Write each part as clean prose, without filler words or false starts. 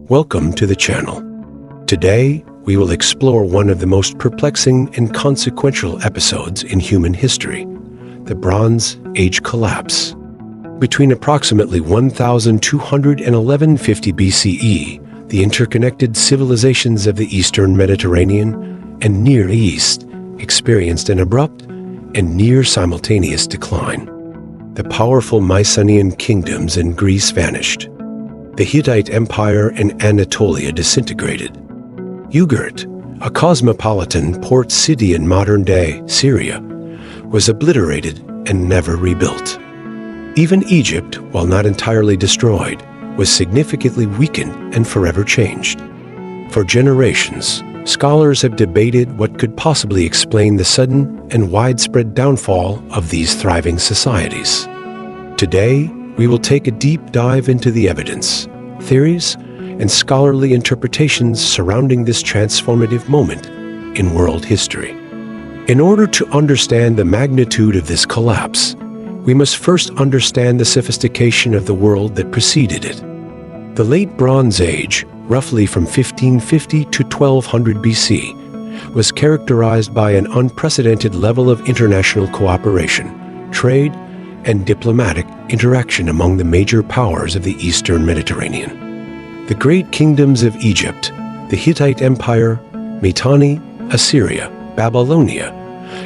Welcome to the channel. Today, we will explore one of the most perplexing and consequential episodes in human history, the Bronze Age collapse. Between approximately 1200 and 1150 BCE, the interconnected civilizations of the Eastern Mediterranean and Near East experienced an abrupt and near-simultaneous decline. The powerful Mycenaean kingdoms in Greece vanished. The Hittite Empire in Anatolia disintegrated. Ugarit, a cosmopolitan port city in modern-day Syria, was obliterated and never rebuilt. Even Egypt, while not entirely destroyed, was significantly weakened and forever changed. For generations, scholars have debated what could possibly explain the sudden and widespread downfall of these thriving societies. Today, we will take a deep dive into the evidence, theories, and scholarly interpretations surrounding this transformative moment in world history. In order to understand the magnitude of this collapse, we must first understand the sophistication of the world that preceded it. The Late Bronze Age, roughly from 1550 to 1200 BC, was characterized by an unprecedented level of international cooperation, trade, and diplomatic interaction among the major powers of the Eastern Mediterranean. The great kingdoms of Egypt, the Hittite Empire, Mitanni, Assyria, Babylonia,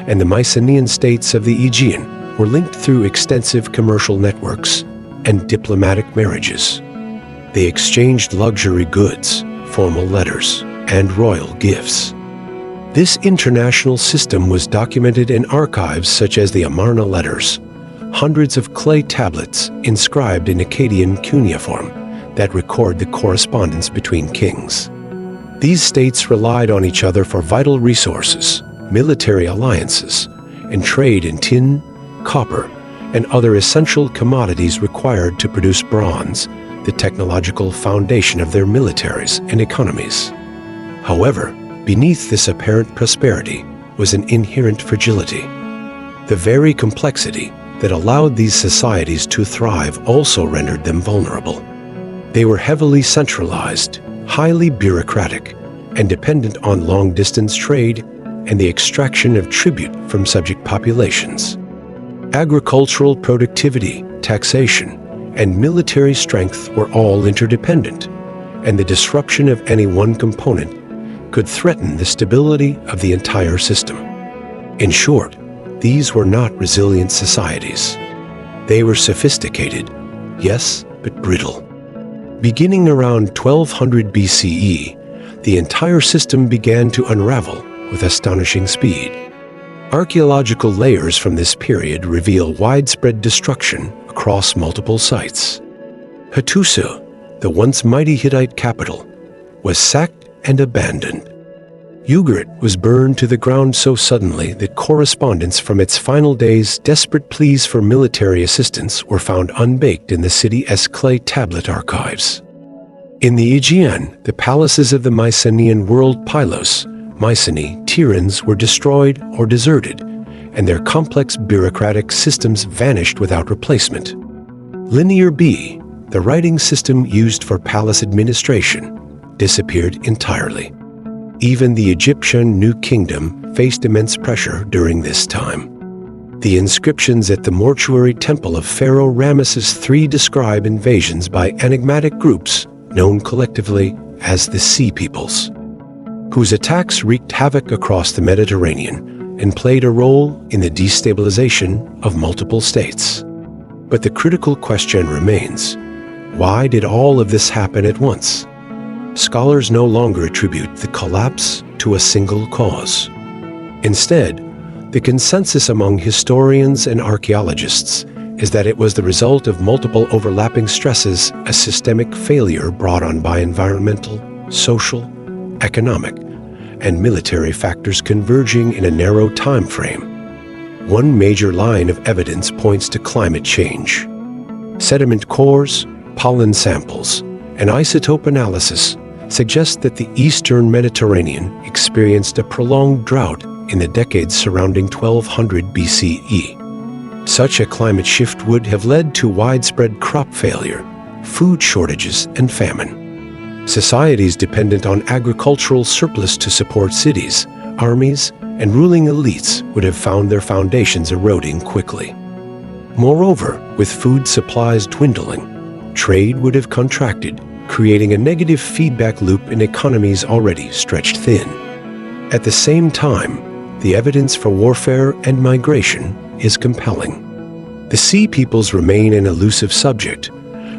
and the Mycenaean states of the Aegean were linked through extensive commercial networks and diplomatic marriages. They exchanged luxury goods, formal letters, and royal gifts. This international system was documented in archives such as the Amarna letters, hundreds of clay tablets inscribed in Akkadian cuneiform that record the correspondence between kings. These states relied on each other for vital resources, military alliances, and trade in tin, copper, and other essential commodities required to produce bronze, the technological foundation of their militaries and economies. However, beneath this apparent prosperity was an inherent fragility. The very complexity that allowed these societies to thrive also rendered them vulnerable. They were heavily centralized, highly bureaucratic, and dependent on long-distance trade and the extraction of tribute from subject populations. Agricultural productivity, taxation, and military strength were all interdependent, and the disruption of any one component could threaten the stability of the entire system. In short, these were not resilient societies. They were sophisticated, yes, but brittle. Beginning around 1200 BCE, the entire system began to unravel with astonishing speed. Archaeological layers from this period reveal widespread destruction across multiple sites. Hattusa, the once mighty Hittite capital, was sacked and abandoned. Ugarit was burned to the ground so suddenly that correspondence from its final days' desperate pleas for military assistance were found unbaked in the city's clay tablet archives. In the Aegean, the palaces of the Mycenaean world Pylos, Mycenae, Tiryns were destroyed or deserted, and their complex bureaucratic systems vanished without replacement. Linear B, the writing system used for palace administration, disappeared entirely. Even the Egyptian New Kingdom faced immense pressure during this time. The inscriptions at the mortuary temple of Pharaoh Ramesses III describe invasions by enigmatic groups known collectively as the Sea Peoples, whose attacks wreaked havoc across the Mediterranean and played a role in the destabilization of multiple states. But the critical question remains, why did all of this happen at once? Scholars no longer attribute the collapse to a single cause. Instead, the consensus among historians and archaeologists is that it was the result of multiple overlapping stresses, a systemic failure brought on by environmental, social, economic, and military factors converging in a narrow time frame. One major line of evidence points to climate change. Sediment cores, pollen samples, and isotope analysis suggest that the Eastern Mediterranean experienced a prolonged drought in the decades surrounding 1200 BCE. Such a climate shift would have led to widespread crop failure, food shortages, and famine. Societies dependent on agricultural surplus to support cities, armies, and ruling elites would have found their foundations eroding quickly. Moreover, with food supplies dwindling, trade would have contracted, creating a negative feedback loop in economies already stretched thin. At the same time, the evidence for warfare and migration is compelling. The Sea Peoples remain an elusive subject,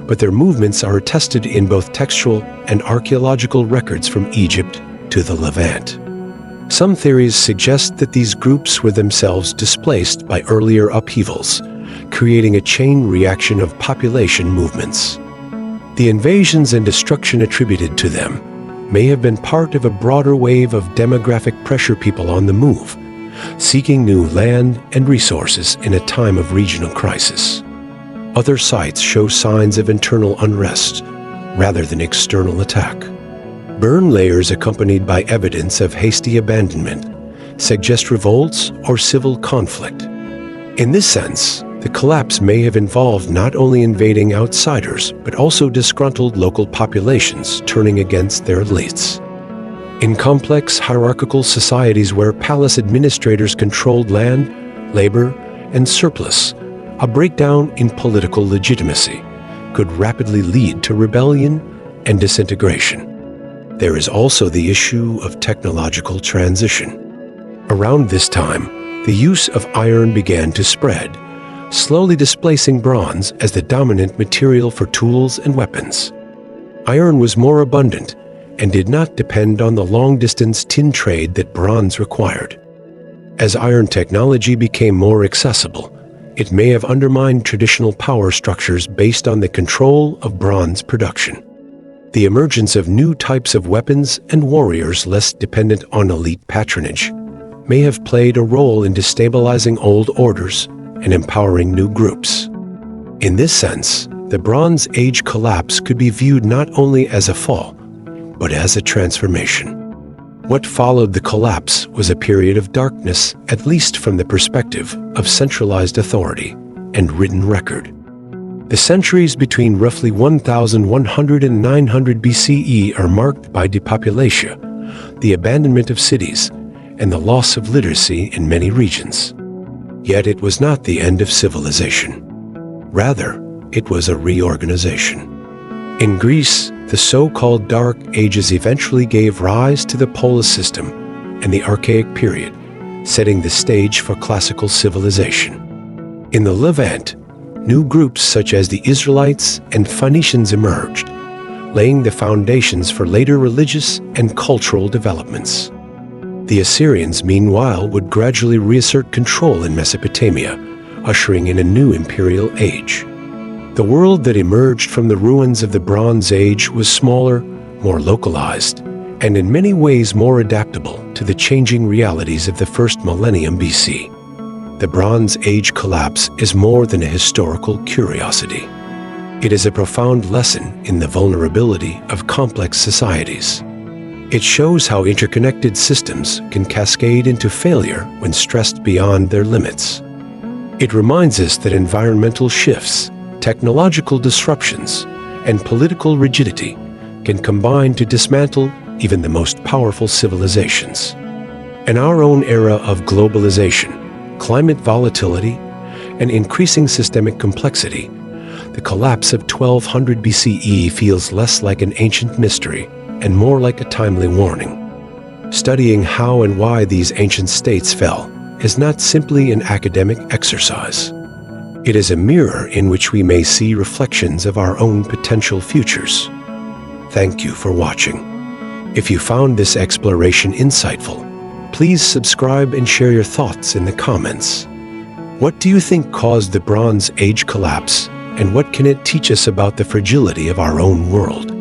but their movements are attested in both textual and archaeological records from Egypt to the Levant. Some theories suggest that these groups were themselves displaced by earlier upheavals, creating a chain reaction of population movements. The invasions and destruction attributed to them may have been part of a broader wave of demographic pressure, people on the move, seeking new land and resources in a time of regional crisis. Other sites show signs of internal unrest rather than external attack. Burn layers accompanied by evidence of hasty abandonment suggest revolts or civil conflict. In this sense, the collapse may have involved not only invading outsiders, but also disgruntled local populations turning against their elites. In complex hierarchical societies where palace administrators controlled land, labor, and surplus, a breakdown in political legitimacy could rapidly lead to rebellion and disintegration. There is also the issue of technological transition. Around this time, the use of iron began to spread, slowly displacing bronze as the dominant material for tools and weapons. Iron was more abundant and did not depend on the long-distance tin trade that bronze required. As iron technology became more accessible, it may have undermined traditional power structures based on the control of bronze production. The emergence of new types of weapons and warriors less dependent on elite patronage may have played a role in destabilizing old orders and empowering new groups. In this sense, the Bronze Age collapse could be viewed not only as a fall, but as a transformation. What followed the collapse was a period of darkness, at least from the perspective of centralized authority and written record. The centuries between roughly 1100 and 900 BCE are marked by depopulation, the abandonment of cities, and the loss of literacy in many regions. Yet it was not the end of civilization. Rather, it was a reorganization. In Greece, the so-called Dark Ages eventually gave rise to the polis system and the Archaic period, setting the stage for classical civilization. In the Levant, new groups such as the Israelites and Phoenicians emerged, laying the foundations for later religious and cultural developments. The Assyrians, meanwhile, would gradually reassert control in Mesopotamia, ushering in a new imperial age. The world that emerged from the ruins of the Bronze Age was smaller, more localized, and in many ways more adaptable to the changing realities of the first millennium BC. The Bronze Age collapse is more than a historical curiosity. It is a profound lesson in the vulnerability of complex societies. It shows how interconnected systems can cascade into failure when stressed beyond their limits. It reminds us that environmental shifts, technological disruptions, and political rigidity can combine to dismantle even the most powerful civilizations. In our own era of globalization, climate volatility, and increasing systemic complexity, the collapse of 1200 BCE feels less like an ancient mystery and more like a timely warning. Studying how and why these ancient states fell is not simply an academic exercise. It is a mirror in which we may see reflections of our own potential futures. Thank you for watching. If you found this exploration insightful, please subscribe and share your thoughts in the comments. What do you think caused the Bronze Age collapse, and what can it teach us about the fragility of our own world?